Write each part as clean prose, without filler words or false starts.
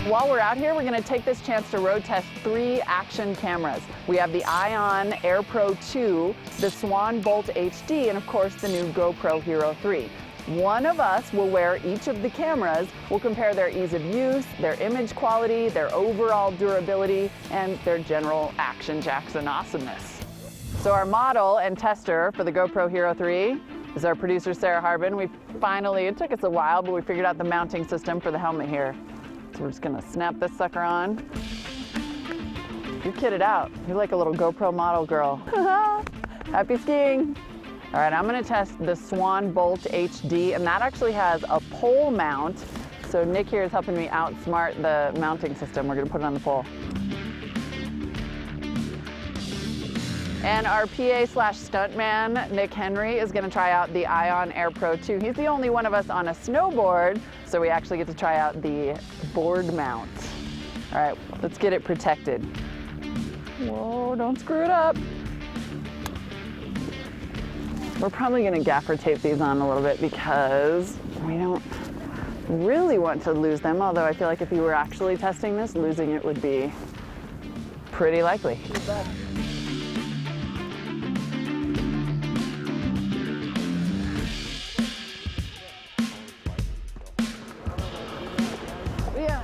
while we're out here, we're gonna take this chance to road test 3 action cameras. We have the iOn Air Pro 2, the Swann Bolt HD, and of course the new GoPro Hero 3. One of us will wear each of the cameras. We'll compare their ease of use, their image quality, their overall durability, and their general Action Jackson awesomeness. So our model and tester for the GoPro Hero 3 is our producer, Sarah Harbin. It took us a while, but we figured out the mounting system for the helmet here. So we're just gonna snap this sucker on. You're kitted out. You're like a little GoPro model girl. Happy skiing. All right, I'm gonna test the Swann Bolt HD, and that actually has a pole mount. So Nick here is helping me outsmart the mounting system. We're gonna put it on the pole. And our PA/stuntman, Nick Henry, is gonna try out the iOn Air Pro 2. He's the only one of us on a snowboard, so we actually get to try out the board mount. All right, let's get it protected. Whoa, don't screw it up. We're probably gonna gaffer tape these on a little bit because we don't really want to lose them, although I feel like if you were actually testing this, losing it would be pretty likely. Yeah,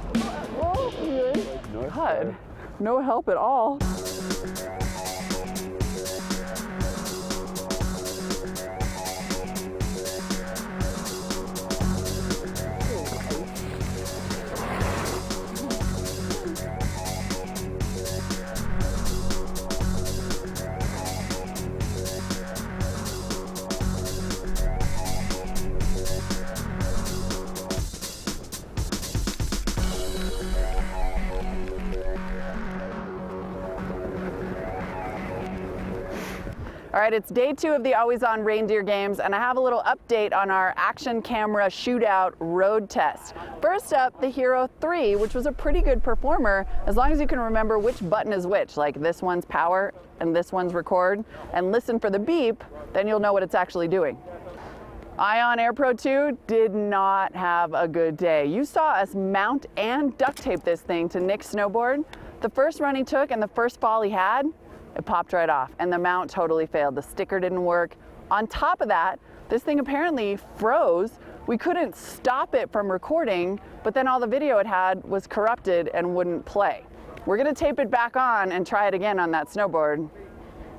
whoa, good. God, no help at all. All right, it's day 2 of the Always On Reindeer Games, and I have a little update on our action camera shootout road test. First up, the Hero 3, which was a pretty good performer, as long as you can remember which button is which, like this one's power and this one's record, and listen for the beep, then you'll know what it's actually doing. iOn Air Pro 2 did not have a good day. You saw us mount and duct tape this thing to Nick's snowboard. The first run he took and the first fall he had, it popped right off, and the mount totally failed. The sticker didn't work. On top of that, this thing apparently froze. We couldn't stop it from recording, but then all the video it had was corrupted and wouldn't play. We're gonna tape it back on and try it again on that snowboard,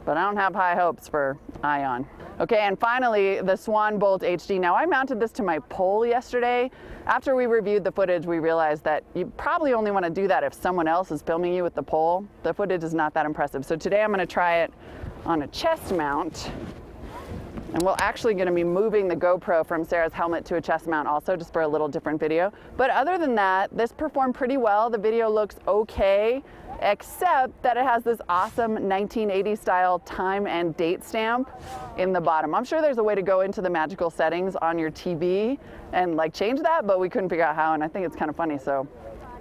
but I don't have high hopes for iOn. Okay, and finally, the Swann Bolt HD. Now, I mounted this to my pole yesterday. After we reviewed the footage, we realized that you probably only want to do that if someone else is filming you with the pole. The footage is not that impressive. So today I'm going to try it on a chest mount. And we're actually going to be moving the GoPro from Sarah's helmet to a chest mount also, just for a little different video. But other than that, this performed pretty well. The video looks okay, except that it has this awesome 1980 style time and date stamp in the bottom. I'm sure there's a way to go into the magical settings on your TV and like change that, but we couldn't figure out how, and I think it's kind of funny, so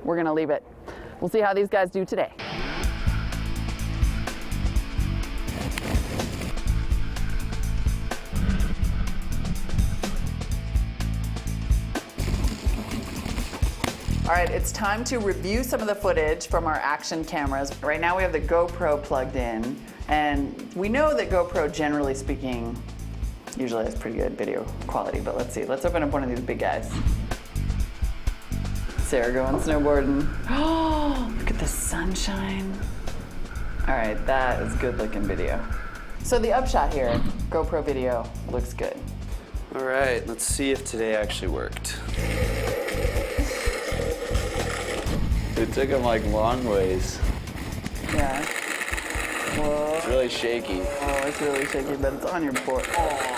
we're gonna leave it. We'll see how these guys do today. All right, it's time to review some of the footage from our action cameras. Right now we have the GoPro plugged in, and we know that GoPro, generally speaking, usually has pretty good video quality, but let's see. Let's open up one of these big guys. Sarah going snowboarding. Oh, look at the sunshine. All right, that is good looking video. So the upshot here, GoPro video looks good. All right, let's see if today actually worked. It took him like long ways. Yeah. Whoa. It's really shaky. Oh, it's really shaky, but it's on your board. Oh.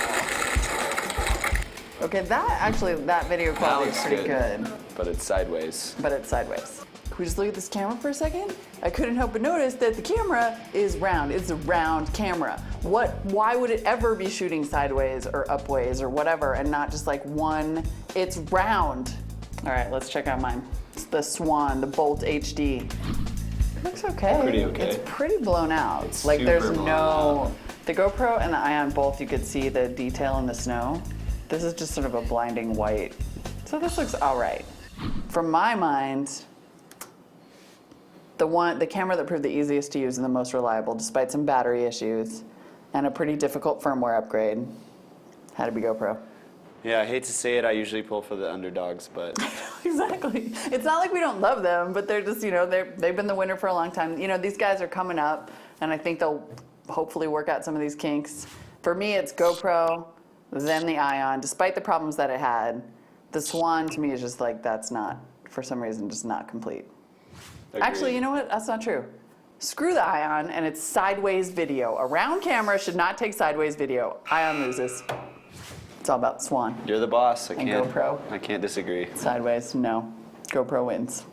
Okay, that video quality is pretty good. But it's sideways. But it's sideways. Can we just look at this camera for a second? I couldn't help but notice that the camera is round. It's a round camera. Why would it ever be shooting sideways or upways or whatever and not just like one? It's round. All right, let's check out mine. It's the Swann, the Bolt HD. It looks okay. Pretty okay. It's pretty blown out. It's like there's super blown no, out. the GoPro and the iOn both, you could see the detail in the snow. This is just sort of a blinding white. So this looks all right. From my mind, The camera that proved the easiest to use and the most reliable, despite some battery issues and a pretty difficult firmware upgrade, had to be GoPro. Yeah, I hate to say it, I usually pull for the underdogs, but Exactly. It's not like we don't love them, but they're just, they've been the winner for a long time. These guys are coming up, and I think they'll hopefully work out some of these kinks. For me, it's GoPro, then the iOn, despite the problems that it had. The Swann, to me, is just like, that's not, for some reason, just not complete. Agreed. Actually, you know what? That's not true. Screw the iOn, and it's sideways video. A round camera should not take sideways video. iOn loses. It's all about Swann. You're the boss. I And GoPro. can't disagree. Sideways, no. GoPro wins.